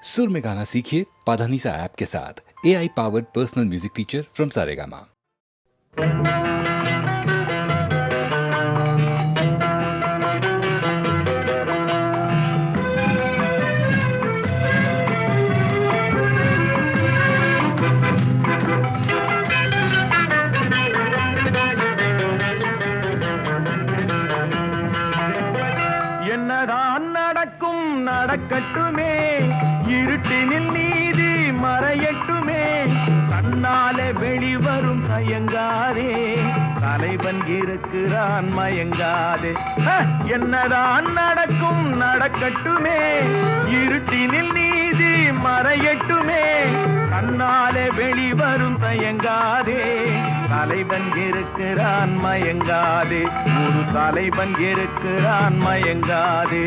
सुर में गाना सीखिए पाधानीसा ऐप के साथ। AI powered personal music teacher from Saregama. என்னதான் நடக்கும் நடக்கட்டுமே, இருட்டினில் நீதி மறையட்டுமே, கண்ணாலே வெளிவரும் தயங்காதே, தலைவன் இருக்கிறான் மயங்காதே. என்னதான் நடக்கும் நடக்கட்டுமே, இருட்டினில் நீதி மறையட்டுமே, கண்ணாலே வெளிவரும் தயங்காதே, தலைவன் இருக்கிறான் மயங்காதே, ஒரு தலைவன் இருக்கிறான் மயங்காதே.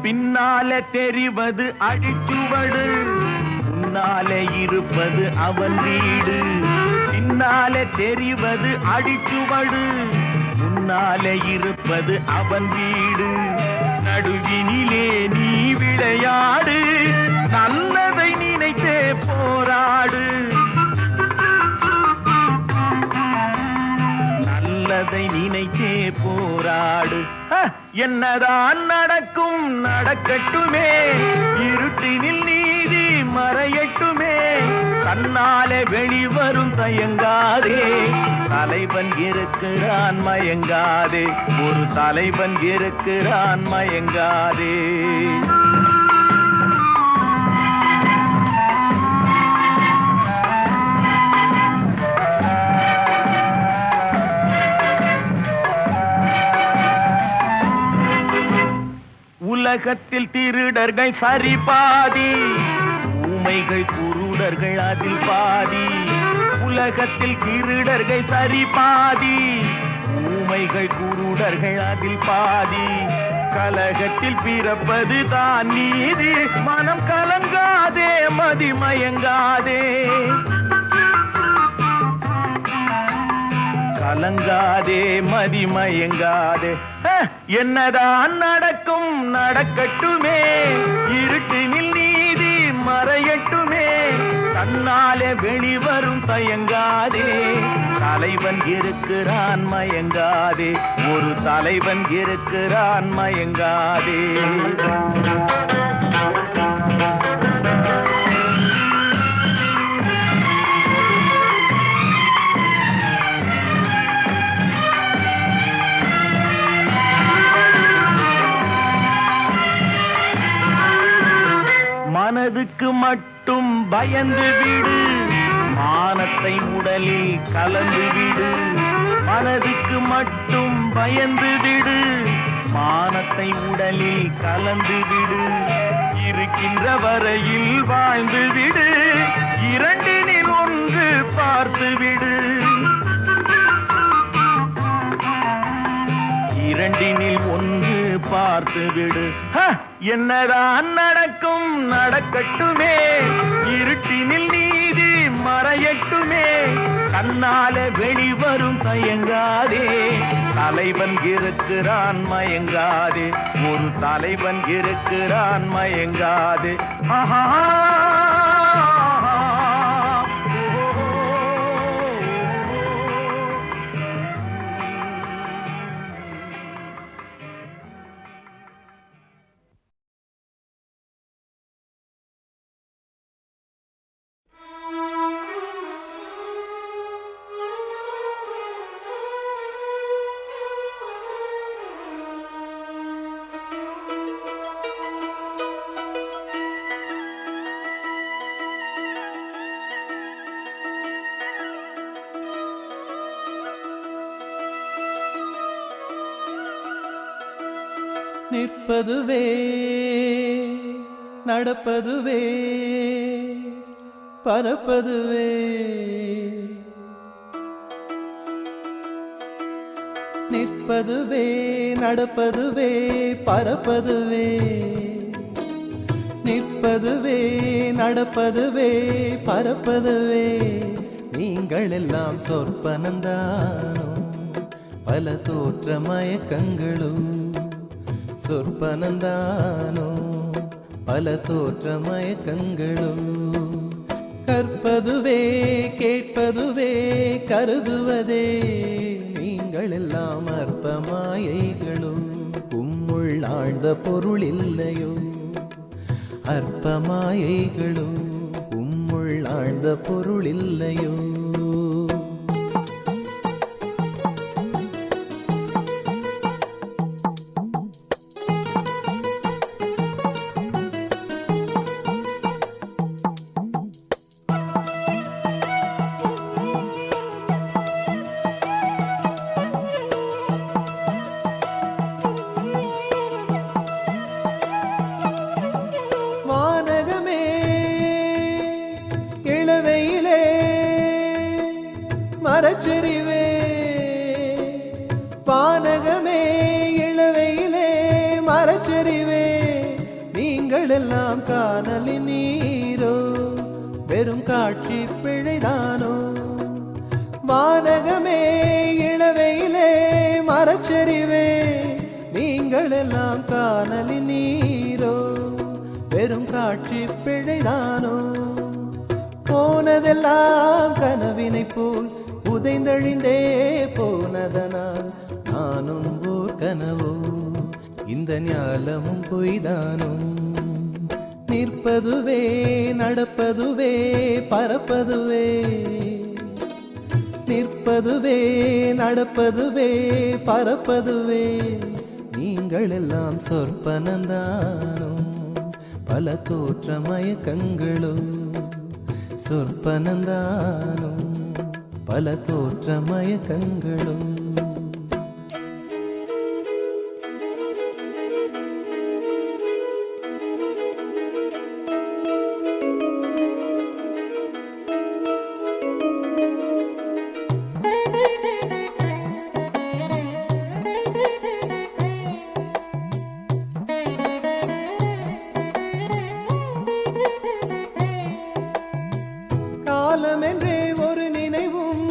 பின்னாலே தெரிவது அடிச்சுவடு, முன்னாலே இருப்பது அவன் வீடு. பின்னாலே தெரிவது அடிச்சுவடு, முன்னாலே இருப்பது அவன் வீடு. நடுவினிலே நீ விளையாடு, நல்லதை நினைத்தே போராடு, நல்லதை நினைத்தே போராடு. என்னதான் நடக்கும் நடக்கட்டுமே, இருட்டினில் நீதி மறையட்டுமே, கண்ணாலே வெளிவரும் தயங்காதே, தலைவன் இருக்கிறான் மயங்காதே, ஒரு தலைவன் இருக்கிறான் மயங்காதே. உலகத்தில் திருடர்கள் சரி பாதி, ஊமைகள் குருடர்கள் அதில் பாதி. உலகத்தில் திருடர்கள் சரி பாதி, ஊமைகள் குருடர்கள் அதில் பாதி. கலகத்தில் பிறப்பது தான் நீதி, மனம் கலங்காதே மதிமயங்காதே, கலங்காதே மதிமயங்காதே. என்னதான் நடக்கும் நடக்கட்டுமே, இருட்டினில் நீதி மறையட்டுமே, கண்ணாலே வெளிவரும் தயங்காதே, தலைவன் இருக்கிறான் மயங்காதே, ஒரு தலைவன் இருக்கிறான் மயங்காதே. மனதுக்கு மட்டும் பயந்து விடு, மானத்தை உடலில் கலந்து விடு. மனதுக்கு மட்டும் பயந்து விடு, மானத்தை உடலில் கலந்து விடு. இருக்கின்ற வரையில் வாழ்ந்து விடு, இரண்டினில் ஒன்று பார்த்து விடு, இரண்டினில் ஒன்று பார்த்து விடு. என்னதான் நடக்கும் நடக்கட்டுமே, இருட்டினில் நீதி மறையட்டுமே, கண்ணாலே வெளிவரும் தயங்காதே, தலைவன் இருக்கிறான் மயங்காதே, ஒரு தலைவன் இருக்கிறான் மயங்காதே. ஆஹா நிற்பதுவே நடப்பதுவே பரப்பதுவே நிற்பதுவே நடப்பதுவே பரப்பதுவே நிற்பதுவே நடப்பதுவே பறப்பதுவே நீங்கள் எல்லாம் சொற்பனந்தானோ பல தோற்ற மயக்கங்களும் சொற்பனந்தானோ பல தோற்ற மயக்கங்களும் கற்பதுவே கேட்பதுவே கருதுவதே நீங்கள் எல்லாம் அற்ப மாயைகளும் உம்முள் ஆழ்ந்த பொருள் இல்லையோ அற்ப மாயைகளும் உம்முள் ஆழ்ந்த பொருள் இல்லையோ மரச்செறிவே பானகமே இளவையிலே மரச்செறிவே நீங்கள் எல்லாம் காணலின் நீரோ வெறும் காட்சி பிழைதானோ வானகமே இளவையிலே மரச்செறிவே நீங்கள் எல்லாம் காணலின் நீரோ வெறும் காட்சி பிழைதானோ போனதெல்லாம் கனவினை போல் உதைந்தழிந்தே போனதனால் நானும் ஓர் கனவோ இந்த ஞாலமும் பொய்தானோ நிற்பதுவே நடப்பதுவே பறப்பதுவே நிற்பதுவே நடப்பதுவே பறப்பதுவே நீங்கள் எல்லாம் சொற்பனந்தானோ பல தோற்ற மயக்கங்களும் சொற்பனந்தானோ பல தோற்ற மயக்கங்களும் காலம் என்றே ஒரு நினைவும்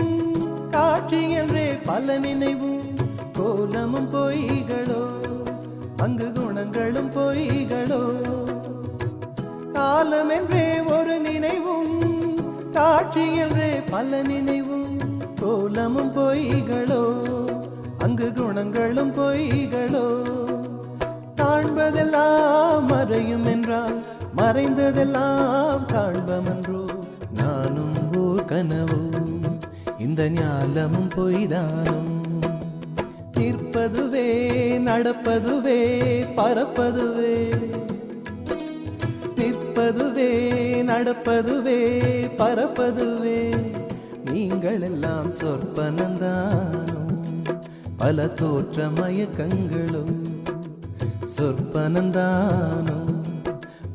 காட்சி என்றே பல நினைவும் கோலமும் பொய்களோ அங்கு குணங்களும் பொய்களோ காலம் என்றே ஒரு நினைவும் காட்சி என்றே பல நினைவும் கோலமும் பொய்களோ அங்கு குணங்களும் பொய்களோ காண்பதெல்லாம் மறையும் என்றால் மறைந்ததெல்லாம் காண்பமன்றோ நானும் ஓர் கனவோ இந்த ஞாலமும் பொய்தானும் நிற்பதுவே நடப்பதுவே பறப்பதுவே நிற்பதுவே நடப்பதுவே பறப்பதுவே நீங்கள் எல்லாம் சொற்பனந்தானோ பல தோற்ற மயக்கங்களும் சொற்பனந்தானோ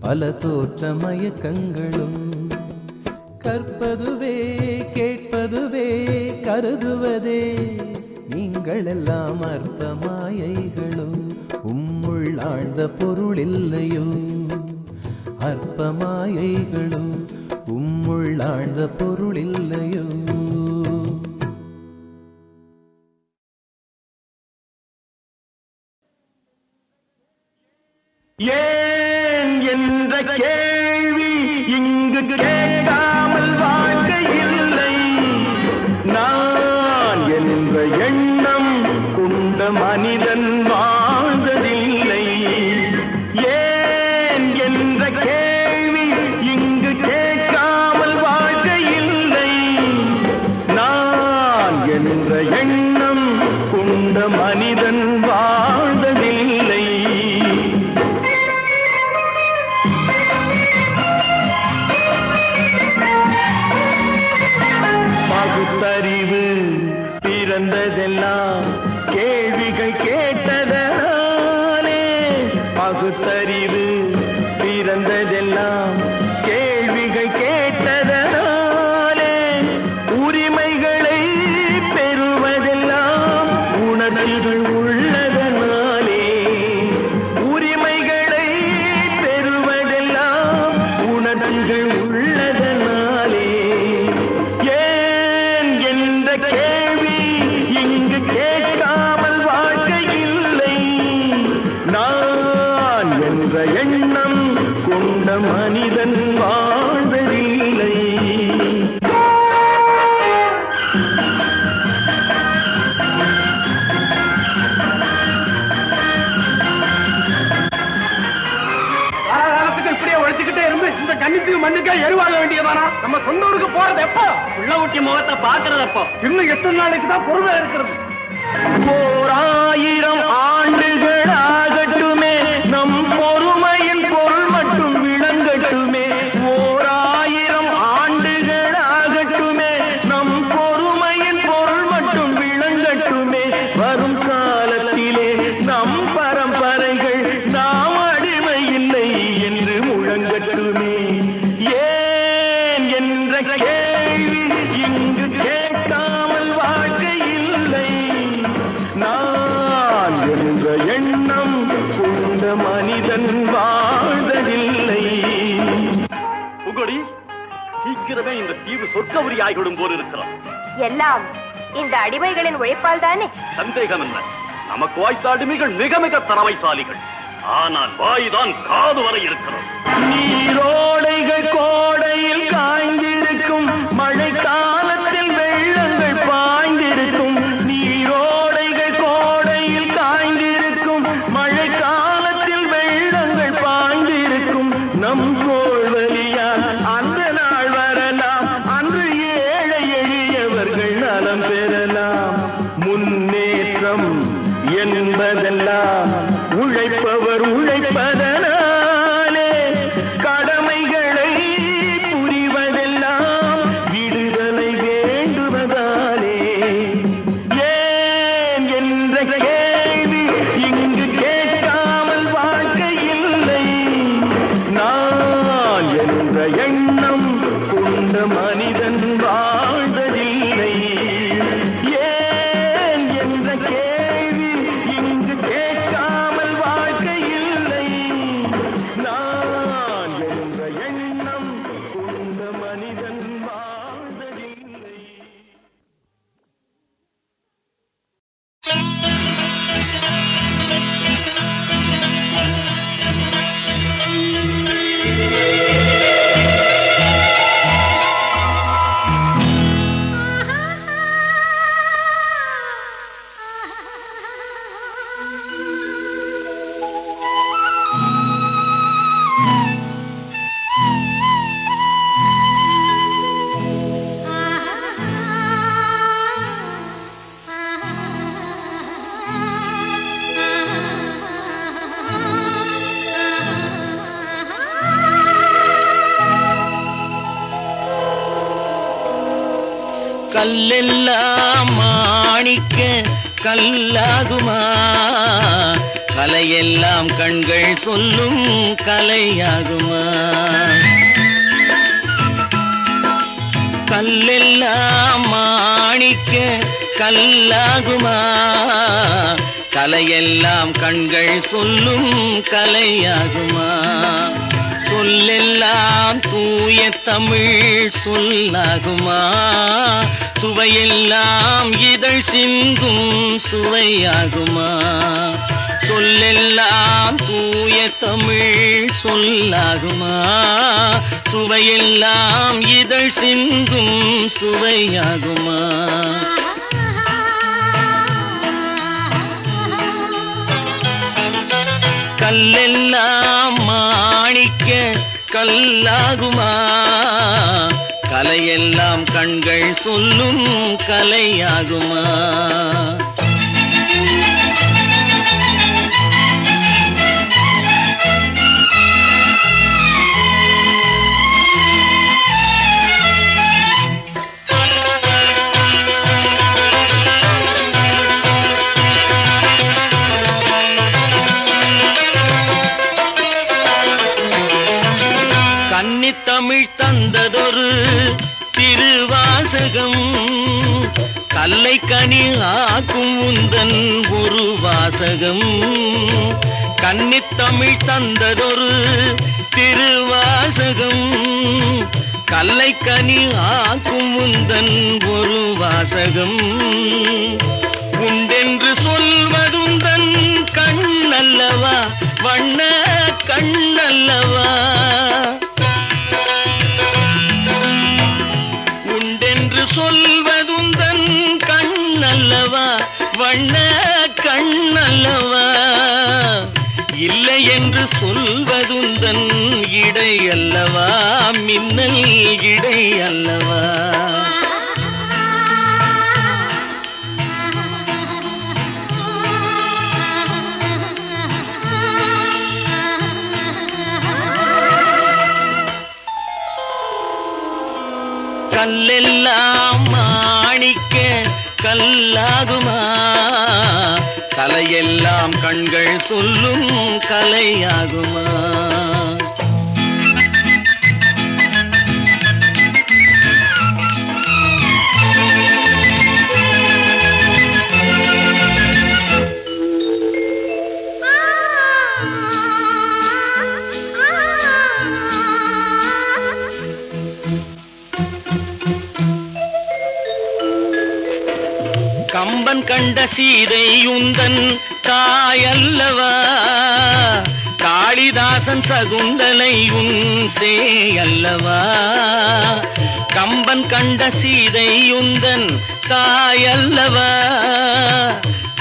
பல தோற்ற மயக்கங்களும் கற்பதுவே கேட்பதுவே கருதுவதே நீங்கள் எல்லாம் அற்ப மாயைகளும் உம்முள் ஆழ்ந்த பொருள் இல்லையோ அற்ப மாயைகளும் உம்முள் ஆழ்ந்த பொருள் இல்லையோ ஏன் என்ற கேள்வி இங்கு கேட்காமல் வாழ்க்கை இல்லை நான் என்ற எண்ணம் கொண்ட மனிதன் வாழ்ந்ததில்லை ஏன் என்ற கேள்வி இங்கு கேட்காமல் வாழ்க்கை இல்லை நான் என்ற எண்ணம் கொண்ட மனிதன் வாழ்ந்ததில்லை பகுத்தறிவு பிறந்ததெல்லாம் கேள்விகள் கேட்டதனாலே பகுத்தறிவு பிறந்ததெல்லாம் கேள்விகள் கேட்டதனாலே உரிமைகளை பெறுவதெல்லாம் உணர்ச்சிகள் உள்ளதனாலே உரிமைகளை பெறுவதெல்லாம் கொண்ட மனிதன் வாழ்வதில்லை. இப்படியே உழைச்சுக்கிட்டே இருந்து இந்த கண்ணிக்கு மண்ணுக்கே எருவாக வேண்டியதானா? நம்ம சொந்த ஊருக்கு போறது எப்போ? உள்ள ஊட்டி முகத்தை பாக்குறது எப்போ? இன்னும் எத்தனை நாளைக்கு தான் பொறுமை இருக்கிறது? 1000 ஆண்டுகள் ஆகட்டுமே, நம் பொறுமையின் பொருள் மட்டும் விளங்கட்டுமே. 1000 ஆண்டுகள் ஆகட்டுமே, நம் பொறுமையின் பொருள் மட்டும் விளங்கட்டுமே. வரும் காலத்திலே நம் பரம்பரைகள் நாம் அடிமை இல்லை என்று முழங்கட்டுமே. ஏன் என்ற கேள்வி இங்கு கேட்காமல் வாழ்க்கை இல்லை. நான் என்ற எண்ணம் கொண்ட மனிதன் வாழ்வதில்லை. உகடி சீக்கிரமே இந்த தீவு சொர்க்கவரி ஆகிவிடும் போல் இருக்கிறோம். எல்லாம் இந்த அடிமைகளின் உழைப்பால் தானே? சந்தேகம் என்ன, நமக்கு வாய்த்த அடிமைகள் மிக மிக திறமைசாலிகள். ஆனால் வாய்தான் காது வரை இருக்கிறோம். நீரோடைகள் கோடையில் காய்ந்திருக்கும், மழை காலத்தில் வெள்ளங்கள் பாய்ந்திருக்கும். நீரோடைகள் கோடையில் காய்ந்திருக்கும், மழை காலத்தில் வெள்ளங்கள் பாய்ந்திருக்கும். நம் கோள்வழியால் அந்த நாள் வரலாம், அன்று ஏழை எளியவர்கள் நலம் பெறலாம். முன்னேற்றம் என்பதெல்லாம் உழைப்பவர் உழைப்பதனாலே, கடமைகளை புரிவதெல்லாம் விடுதலை வேண்டுவதாலே. ஏன் என்ற கேள்வி இங்கு கேட்காமல் வாழ்க்கை இல்லை. நான் என்ற எண்ணம் கொண்ட மனிதன் வாழ்வதில்லை. ஏன் என்ற கேள்வி இங்கு கேட்காமல் வாழ்க்கை இல்லை. நான் என்ற எண்ணம் கொண்ட மனிதன் வாழ்வதில்லை. கல்லெல்லாம் மாணிக்க கல்லாகுமா, கலையெல்லாம் கண்கள் சொல்லும் கலையாகுமா. கல்லெல்லாம் மாணிக்க கல்லாகுமா, கலையெல்லாம் கண்கள் சொல்லும் கலையாகுமா. சொல்லெல்லாம் தூய தமிழ் சொல்லாகுமா, சுவையெல்லாம் இதழ் சிந்தும் சுவையாகுமா. சொல்லெல்லாம் தூய தமிழ் சொல்லாகுமா, சுவையெல்லாம் இதழ் சிந்தும் சுவையாகுமா. கல்லெல்லாம் மாணிக்க கல்லாகுமா, கலையெல்லாம் கண்கள் சொல்லும் கலையாகுமா. கன்னித்தமிழ் தந்ததொரு திருவாசகம், கல்லை கனி ஆக்கும் உந்தன் ஒரு வாசகம். கன்னித்தமிழ் தந்ததொரு திருவாசகம், கல்லை கனி ஆக்கும் உந்தன் ஒரு வாசகம். உண்டென்று சொல்வதுந்தன் கண்ணல்லவா, வண்ண கண்ணல்லவா. என்பதுந்தன் இடை அல்லவா, மின்னல் இடை அல்லவா. கல்லெல்லாம் மாணிக்க கல்லாகுமா, கலையெல்லாம் கண்கள் சொல்லும் கலையாகுமா. கம்பன் கண்ட சீதை உந்தன் தாயல்லவா, காளிதாசன் சகுந்தலை உன் சேயல்லவா. கம்பன் கண்ட சீதை உந்தன் தாயல்லவா,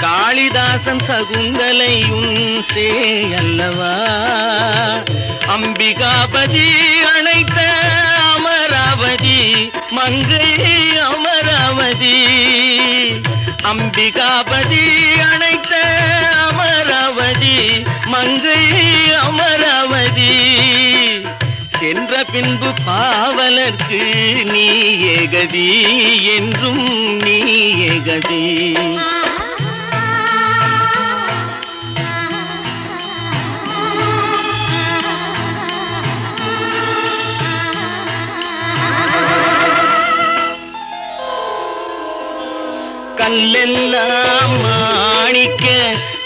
காளிதாசன் சகுந்தலை உன் சேயல்லவா. அம்பிகாபதி அழைத்த அமராவதி மங்கை அமராவதி, அம்பிகாபதி அழைத்த அமராவதி மங்கை அமராவதி. சென்ற பின்பு பாவலர்க்கு நீ ஏகதி, என்றும் நீ ஏகதி. கல்லெல்லாம் மாணிக்க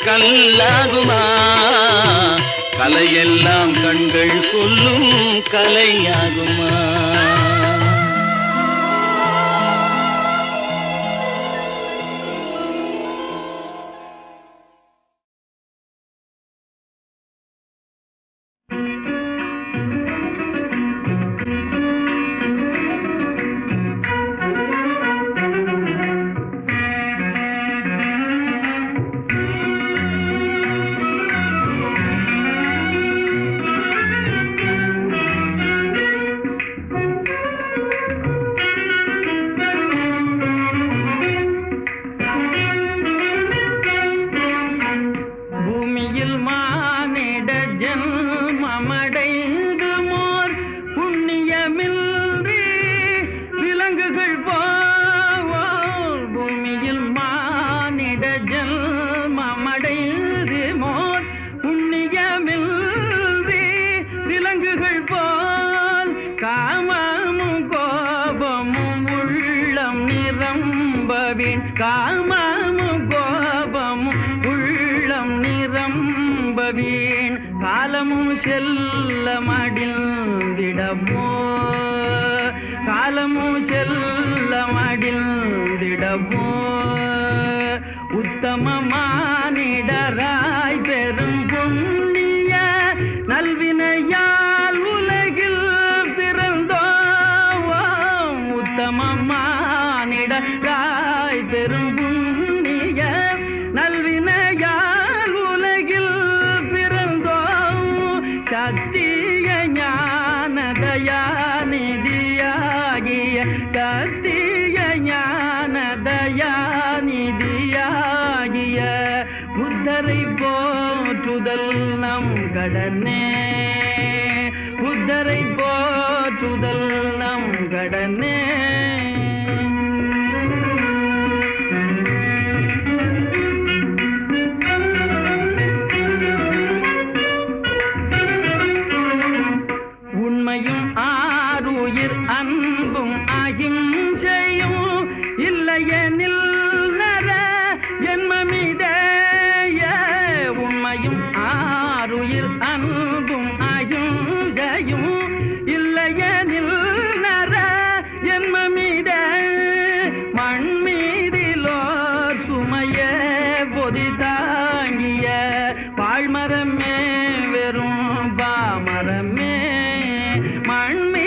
கல்லாகுமா, கலையெல்லாம் கண்கள் சொல்லும் கலையாகுமா. காமமும் கோபமும் உள்ளம் நிரம்பவேன், காலமும் செல்ல மடிந்திடமோ, காலமும் செல்ல மடிந்திடமோ. உத்தமமானிடராய் பெரும் புண்ணிய நல்வினையால் உலகில் பிறந்தோம். உத்தமமானிடராய் பெரும் புண்ணிய நல்வினையால் உலகில் பிறந்தோம். சத்திய ஞான தயாநிதியாகிய, சத்திய ஞான தயாநிதியாகிய புத்தரை போற்றுதல் நம் கடனே, புத்தரை போற்றுதல் நம் கடனே. உண்மையும் ஆருயிர் அன்பும் அகிம்சையும் இல்லையெனில் நர ஜன்மமிதேய. உண்மையும் ஆருயிர் அன்பும் அகிம்சையும் இல்லையெனில் நர ஜன்மமித. மண்மீதிலோர் சுமைய பொதி தாங்கிய பாழ்மரமே வெறும் பாமரமே, மண்மீ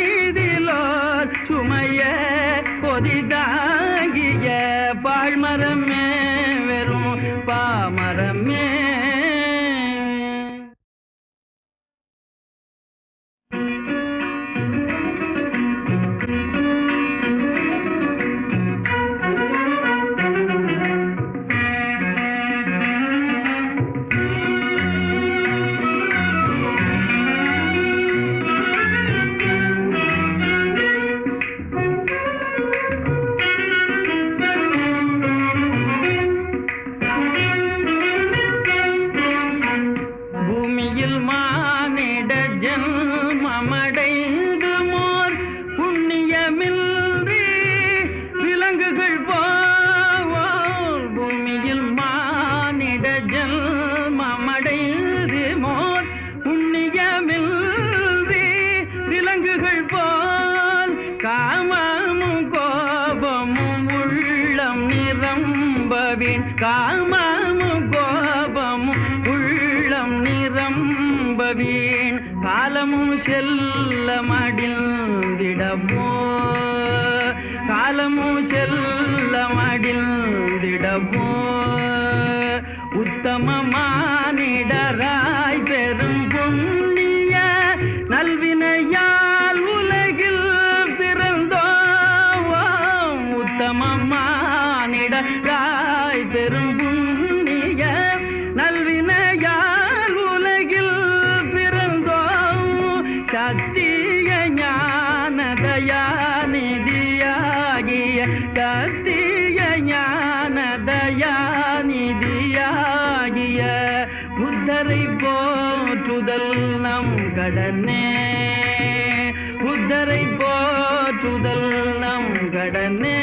காலமும் செல்ல மடிந்திடமோ காலமும் செல்ல மடிந்திடமோ உத்தம மானிடராய் பெரும் புண்ணிய நல்வினையால் உலகில் பிறந்தோம் உத்தம மானிடராய் பெரும் புண்ணிய நல்வினையால் உலகில் பிறந்தோம் சத்திய ஞான தயாநிதியாகிய சத்திய ஞான தயாநிதியாகிய புத்தரை போற்றுதல் நம் கடனே புத்தரை போற்றுதல் நம் கடனே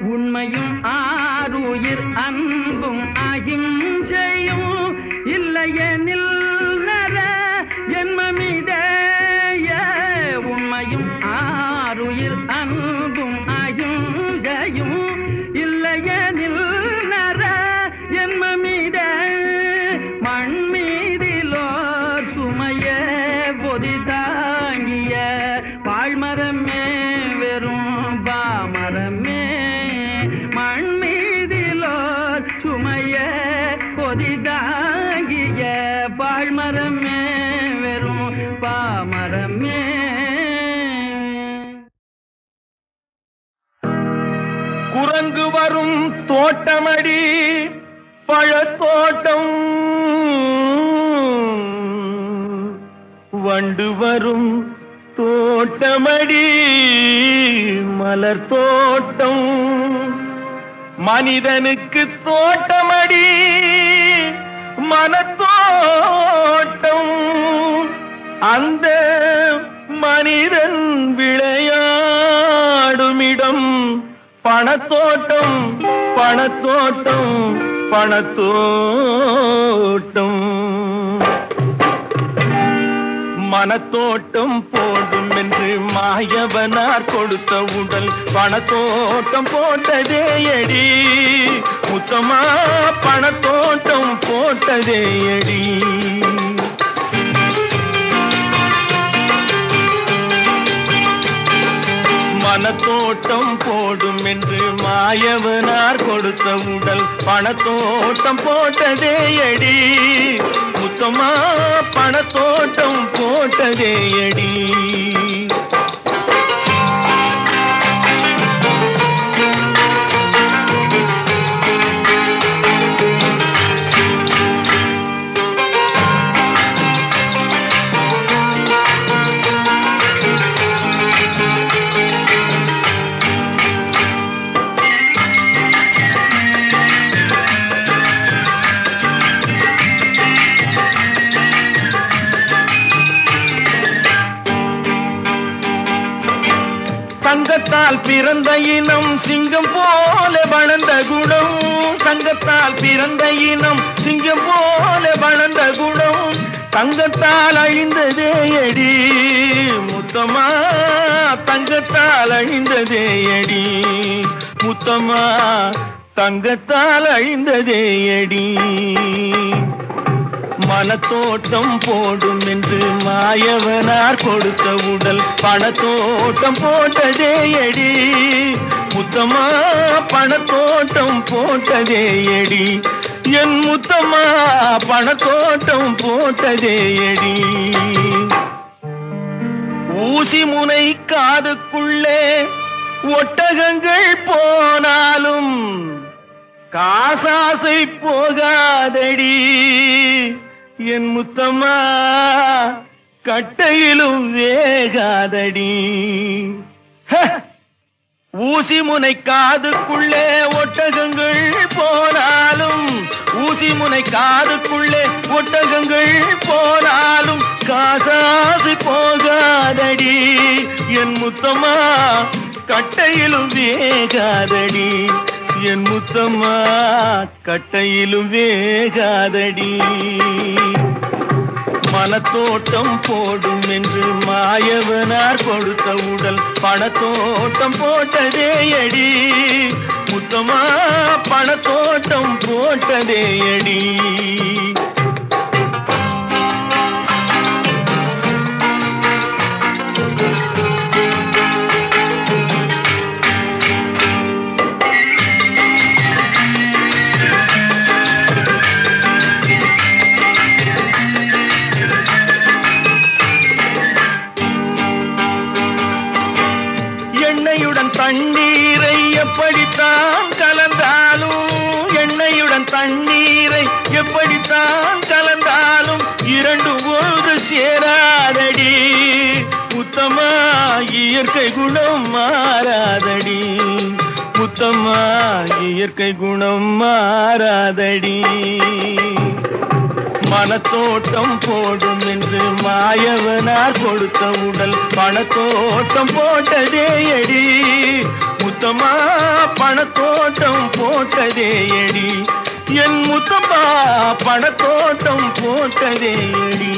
உண்மையும் ஆருயிர் அன்பும் அகிம்சையும் இல்லையெனில் நர ஜென்மமிதேய உண்மையும் ஆருயிர் அன்பும் அகிம்சையும் இல்லையெனில் நர ஜென்மமித மண்மீதிலோர் சுமைய பொதி தாங்கிய பாழ்மரமே வெறும் பாமரமே மண்மீதிலோர் சுமைய பொதி தாங்கிய பாழ்மரமே வெறும் பாமரமே குரங்கு வரும் தோட்டமடி பழத்தோட்டம் வண்டு வரும் தோட்டமடி மலர் தோட்டம் மனிதனுக்கு தோட்டமடி மனத்தோட்டம் அந்த மனிதன் விளையாடுமிடம் பணத்தோட்டம் பணத்தோட்டம் பணத்தோட்டம் மனத்தோட்டம் போடும் என்று மாயவனார் கொடுத்த உடல் பணத்தோட்டம் போட்டதே அடி முத்தமா பணத்தோட்டம் போட்டதே அடி மனத்தோட்டம் போடும் என்று மாயவனார் கொடுத்த உடல் பணத்தோட்டம் போட்டதே அடி முத்தமா பணத்தோட்டம் போட்டதே அடி சங்கத்தால் பிறந்த இனம் சிங்கம் போல வளர்ந்த குணம் சங்கத்தால் பிறந்த இனம் சிங்கம் போல வளர்ந்த குணம் தங்கத்தால் அழிந்ததே அடி முத்தமா தங்கத்தால் அழிந்ததே அடி முத்தமா தங்கத்தால் அழிந்ததே அடி மனத்தோட்டம் போடும் என்று மாயவனார் கொடுத்த உடல் பணத்தோட்டம் போட்டதே அடி முத்தமா பணத்தோட்டம் போட்டதே அடி என் முத்தமா பணத்தோட்டம் போட்டதே அடி ஊசி முனை காதுக்குள்ளே ஒட்டகங்கள் போனாலும் காசாசை போகாதடி என் முத்தம்மா கட்டையிலும் வேகாதடி ஊசி முனை காதுக்குள்ளே ஒட்டகங்கள் போனாலும் ஊசி முனை காதுக்குள்ளே ஒட்டகங்கள் போனாலும் காசாசை போகாதடி என் முத்தம்மா கட்டையிலும் வேகாதடி என் முத்தம்மா கட்டையிலும் வேகாதடி மனத்தோட்டம் போடும் என்று மாயவனார் கொடுத்த உடல் பணத்தோட்டம் போட்டதே அடி முத்தமா பணத்தோட்டம் போட்டதே அடி எண்ணெயுடன் தண்ணீரை எப்படித்தான் கலந்தாலும் எண்ணெயுடன் தண்ணீரை எப்படித்தான் கலந்தாலும் இரண்டு ஒன்று சேராதடி முத்தமா இயற்கை குணம் மாறாதடி முத்தமா இயற்கை குணம் மாறாதடி மனத்தோட்டம் போடும் என்று மாயவனார் கொடுத்த உடல் பணத்தோட்டம் போட்டதே அடி முத்தமா பணத்தோட்டம் போட்டதே அடி என் முத்தமா பணத்தோட்டம் போட்டதே அடி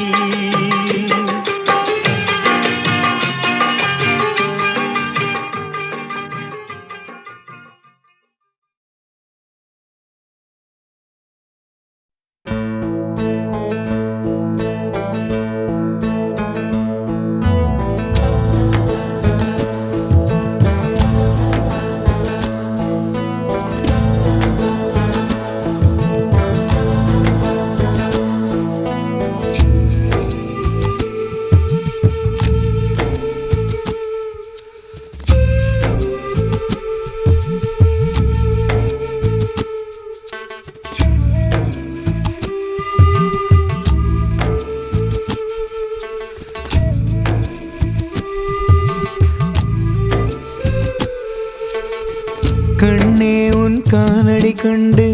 கண்ணே உன் காலடி கண்டு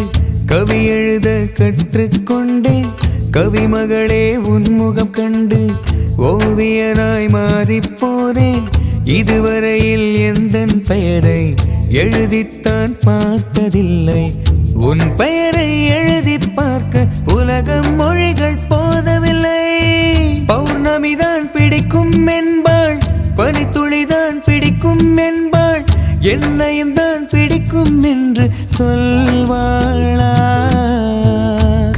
கவி எழுத கற்றுக்கொண்டேன் கவிமகளே உன் முகம் கண்டு ஓவியனாய் மாறிப்போனேன் இதுவரையில் எந்தன் பெயரை எழுதித்தான் பார்த்ததில்லை உன் பெயரை எழுதி பார்க்க உலகம் மொழிகள் போதவில்லை பௌர்ணமிதான் பிடிக்கும் என்பாள் பனித்துளிதான் பிடிக்கும் என்பாள் என்னையும் தான் பிடிக்கும் என்று சொல்வாளா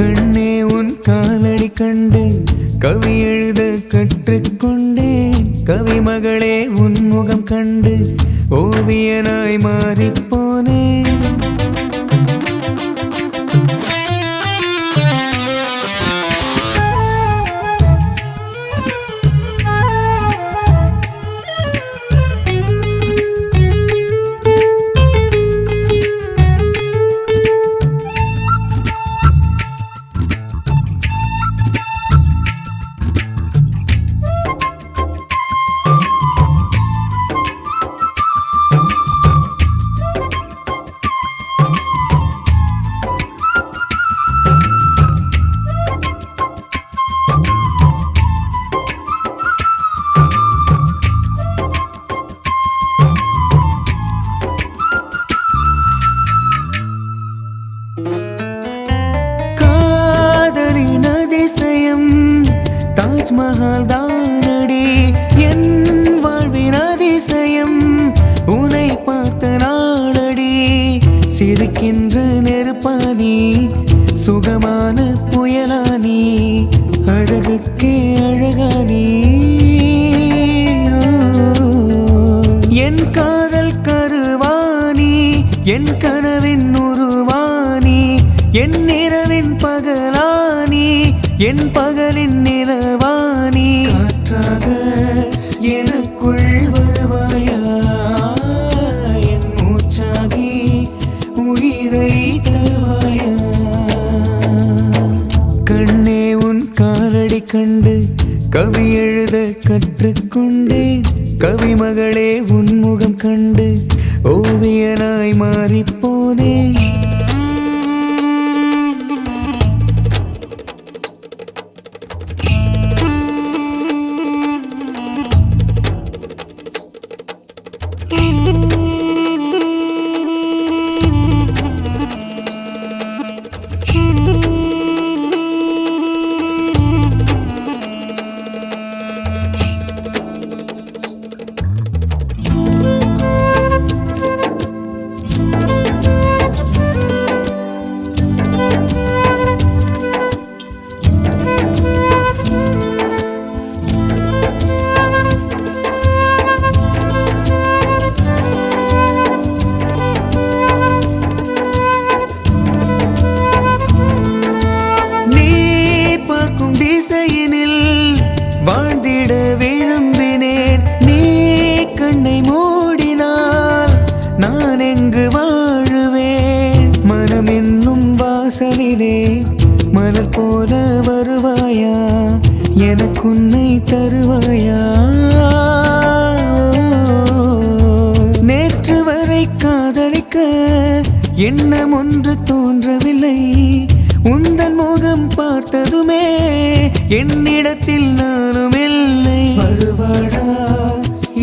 கண்ணே உன் காலடி கண்டு கவி எழுத கற்றுக்கொண்டேன் கவிமகளே உன் முகம் கண்டு ஓவியனாய் மாறிப்போனேன் தாஜ்மஹால் தானடி என் வாழ்வின் அதிசயம் உன்னை பார்த்த நாளடி சிரிக்கின்ற நெருப்பானி சுகமான புயலானி அழகுக்கே அழகானி என் காதல் கருவானி என் கனவின் உருவானி என் இரவின் பகலானி என் பகலின் நிலவானி காற்றாக எனக்குள் வருவாயா என் மூச்சாகி உயிரை தருவாயா கண்ணே உன் காலடி கண்டு கவி எழுத கற்றுக்கொண்டேன் கவிமகளே உன் முகம் கண்டு ஓவியனாய் மாறிப்போனேன் நான் எங்கு வாழுவேன்? மனம் என்னும் வாசலிலே மலர் போல வருவாயா? எனக்குன்னை தருவாயா? நேற்று வரை காதலிக்க எண்ணம் ஒன்று தோன்றவில்லை. உந்தன் முகம் பார்த்ததுமே என்னிடத்தில் நானும் இல்லை. வருவாடா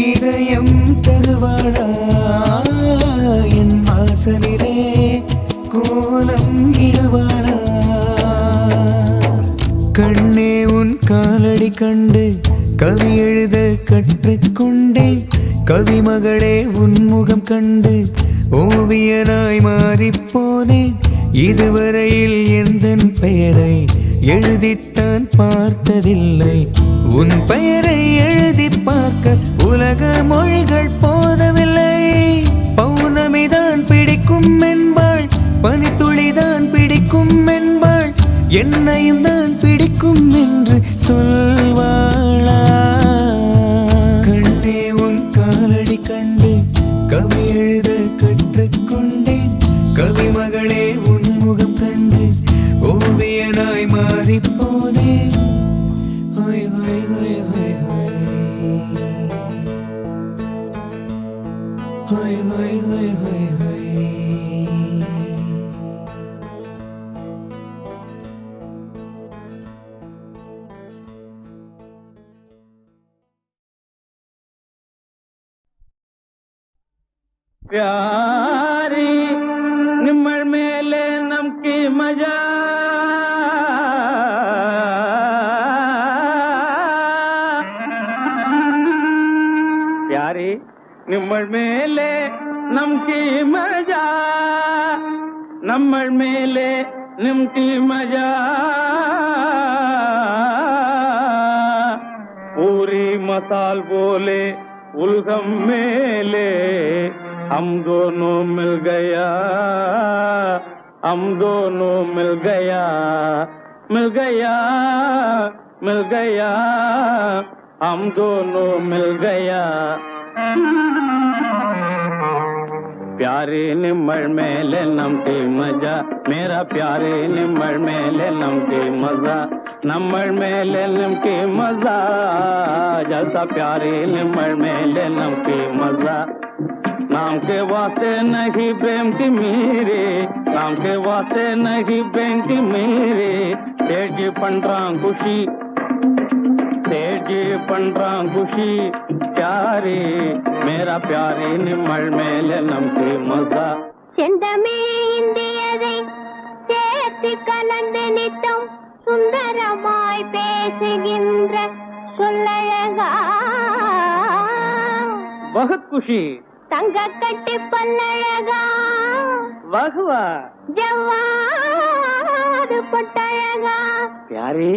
இதயம் தருவாடா? என் வாசலிலே கோலம் இடுவாடா? கண்ணே உன் காலடி கண்டு கவி எழுத கற்றுக்கொண்டேன். கவிமகளே உன் முகம் கண்டு ஓவியனாய் மாறிப்போனேன். இதுவரையில் எந்தன் பெயரை எழுதித்தான் பார்த்ததில்லை. உன் பெயரை எழுதி பார்க்க உலக மொழிகள் போதவில்லை. பௌர்ணமிதான் பிடிக்கும் என்பாள், பனித்துளிதான் பிடிக்கும் என்பாள், என்னையும் தான் பிடிக்கும் என்று சொல்வாளா? கண்டே உன் காலடி கண்டு கவி எழுத கற்றுக்கொண்டேன். கவிமகளே உன் முகம் கண்டு ஓவியனாய் மாறிப்போனேன். ஹோய் ஹோய் ஹோய் ஹோய் ஹோய் ஹோய் ஹோய் ஹோய் ஹோய். प्यारी निम्मल मेले नमकी मजा प्यारी निम्मल मेले नमकी मजा नम्मल मेले निमकी मजा पूरी मसाल बोले उलगम मेले हम दोनों मिल गया हम दोनों मिल गया मिल गया मिल गया हम दोनों मिल गया प्यारे निम्मल मेले नमके मजा मेरा प्यारे निम्मल मेले नमके मजा नम्मल मेले नमके मजा जैसा प्यारे निम्मल मेले नमके मजा नाम के वास्ते नहीं प्रेम की मेरे नाम के वास्ते नहीं प्रेम की मेरे तेजी पंड्रा खुशी तेजी पंड्रा खुशी प्यारे मेरा प्यारे निम्मल मेले नमके मजा செந்தமே இந்தியதை சேர்த்து கலந்து நித்தம் சுந்தரமாய் பேசுகின்ற சொல்லழகா बहुत खुशी தங்க கட்டி பல்லழகா वाहवा ஜவ்வாது பொட்டழகா प्यारे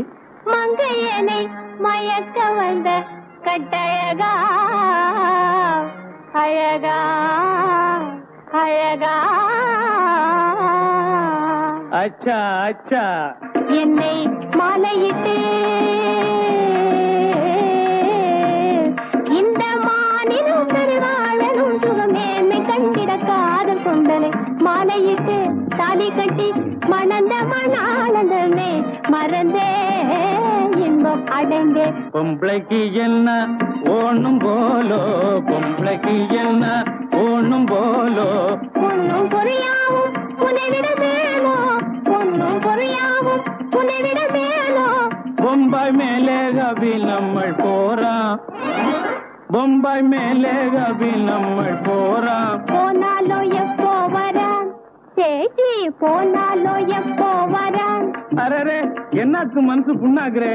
மங்கையனை மயக்க வந்த கட்டழகா அழகா அழகா अच्छा अच्छा என்னை மாலையிட்டு இந்த மானினும் பெருவாழனும் சுகமேன்மை கண்டிட காதல் கொண்டனை மாலையிட்டு தாலி கட்டி மணந்த மணானந்தமே மறந்தே இன்பம் அடைந்தே பொம்பளைக்கு என்ன ஓணும் போலோ பொம்பளைக்கு என்ன ஓணும் போலோ பொன்னும் பொறியாவும் புனைவிட மேலோ பொன்னும் பொறியாவும் புனைவிட மேலோ பொம்பாய் மேலே கவி நம்மள் போறான் பொம்பாய் மேலே கவி நம்மள் போறான் போனாலோ எப்போ வரான் சேச்சி போனாலோ எப்போ வரான் அரே என்னாச்சு மனசு புண்ணாக்குறே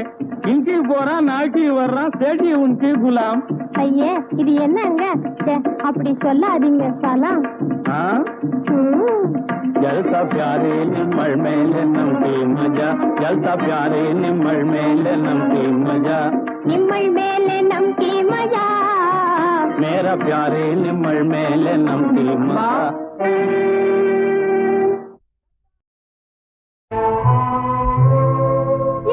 இன்கி போறான் நாட்டி வர்றான் சேட்டி உன்கி குலாம் ஐயே இது என்னங்க ச்சே, அப்படி சொல்லாதீங்க சலாம் जलसा प्यारे निम्मल मेले नमके मजा जलसा प्यारे निम्मल मेले नमके मजा நிம்மல் மேலே நம்பி மஜா मेरा प्यारे निम्मल मेले नमके मजा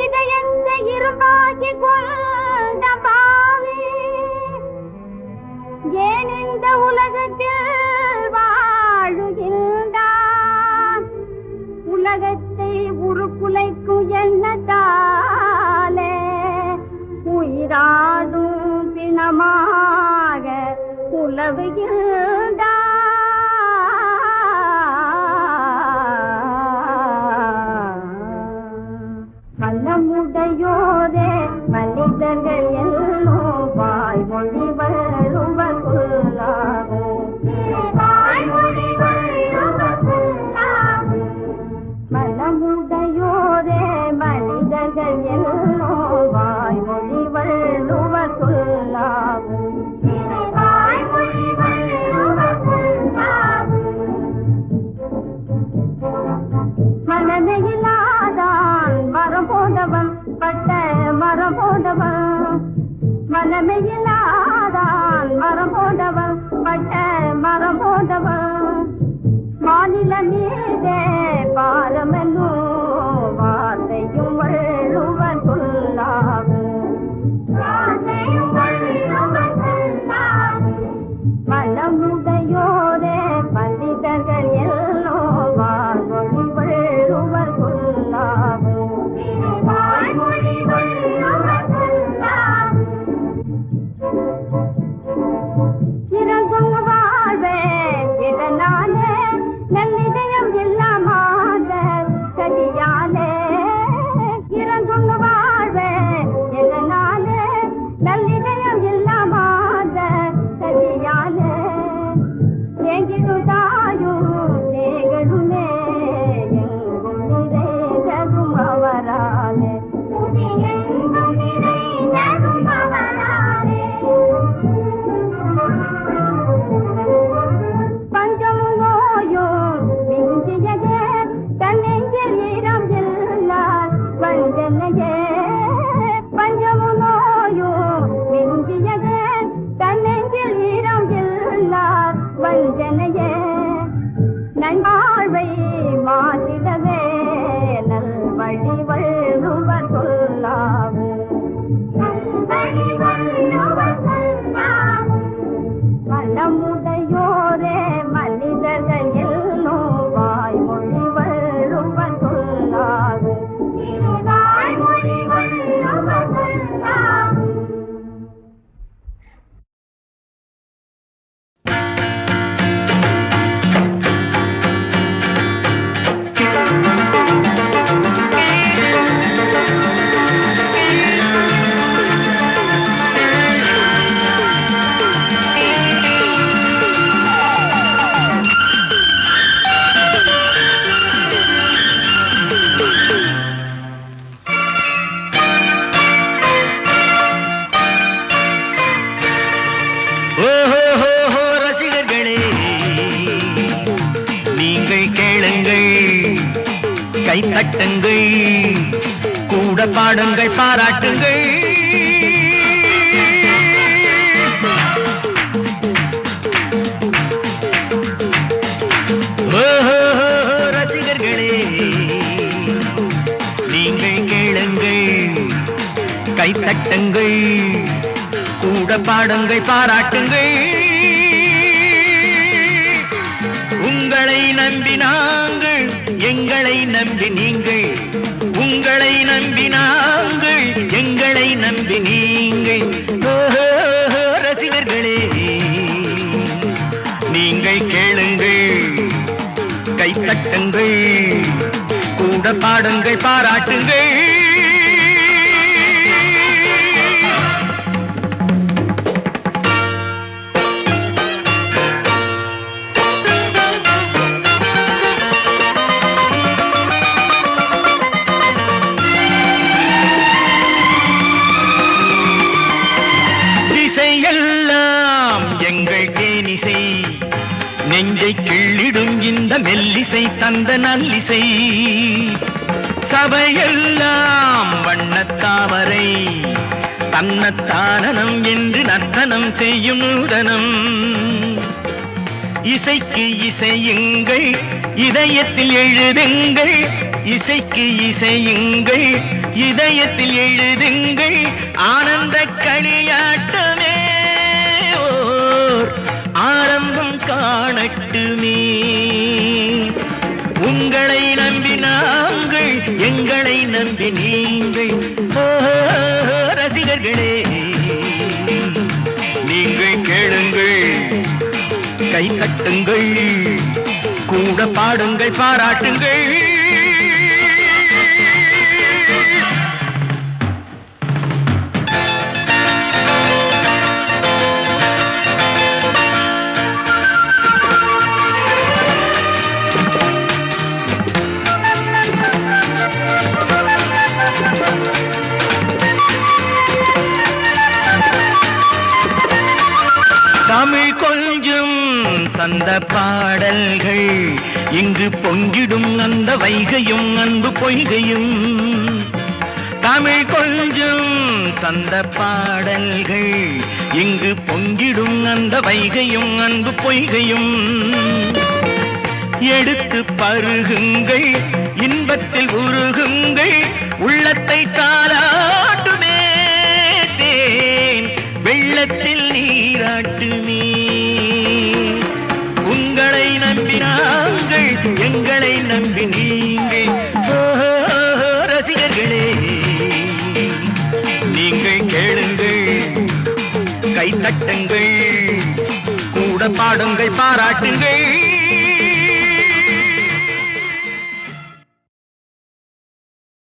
இதயத்தை இருமாக்கி கொண்ட பாவி ஏன் இந்த உலகத்தில் வஞ்சனையே நல்வாழ்வை மாற்றிடவே நல்வழி வள்ளுவர் சொல்லாவு மனமுடையோரே மனிதர்கள் எல்லோம் வாய்மொழி வள்ளுவர் சொல்லாவு வாய்மொழி வள்ளுவர் சொல்லாவு. ஓஹோ ரசிகர்களே, நீங்கள் கேளுங்கள், கைத்தட்டுங்கள், கூட பாடுங்கள், பாராட்டுங்கள். ஓஹோ ரசிகர்களே, நீங்கள் கேளுங்கள், கைத்தட்டுங்கள், கூட பாடுங்கள், பாராட்டுங்கள். உங்களை நம்பி நாங்கள், எங்களை நம்பி நீங்கள், உங்களை நம்பி நாங்கள், எங்களை நம்பி நீங்கள். ஓஹோ ரசிகர்களே, நீங்கள் கேளுங்கள், கைத்தட்டுங்கள், கூட பாடுங்கள், பாராட்டுங்கள். இசையெல்லாம் எங்கள் தேனிசை, நெஞ்சை கிள்ளிடும் இந்த மெல்லிசை தந்த நல்லிசை. சபையெல்லாம் வண்ணத்தாமரை, தன்னத்தானனம் என்று நர்த்தனம் செய்யும் நூதனம். இசைக்கு இசையுங்கள், இதயத்தில் எழுதுங்கள், இசைக்கு இசையுங்கள், இதயத்தில் எழுதுங்கள். ஆனந்த களியாட்டமே ஓர் ஆரம்பம் காணட்டுமே. உங்களை நம்பி நாங்கள், எங்களை நம்பி நீங்கள். ரசிகர்களே, நீங்கள் கேளுங்கள், கைத்தட்டுங்கள், கூட பாடுங்கள், பாராட்டுங்கள். தமிழ் கொஞ்சும் சந்த பாடல்கள், இங்கு பொங்கிடும் அந்த வைகையும் அன்பு பொய்கையும். தமிழ் கொஞ்சும் சந்த பாடல்கள், இங்கு பொங்கிடும் அந்த வைகையும் அன்பு பொய்கையும். எடுத்து பருகுங்கள், இன்பத்தில் உருகுங்கள், உள்ளத்தை தாலாட்டுமே தேன் வெள்ளத்தில் நீராட்டுமே. உங்களை நம்பி நாங்கள், எங்களை நம்பி நீங்கள். ரசிகர்களே, நீங்கள் கேளுங்கள், கைத்தட்டுங்கள், கூட பாடுங்கள், பாராட்டுங்கள்.